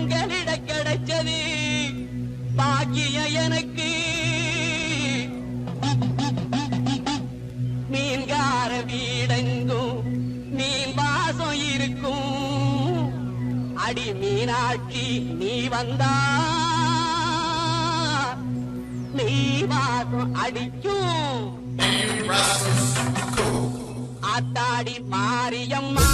உங்களிட கிடைச்சது பாக்கியம் எனக்கு. மீன்கார வீடெங்கும் மீன் வாசம் இருக்கும். அடி மீனாட்சி நீ வந்தா நீ வாசம் அடிக்கும். ஆத்தாடி மாரியம்மா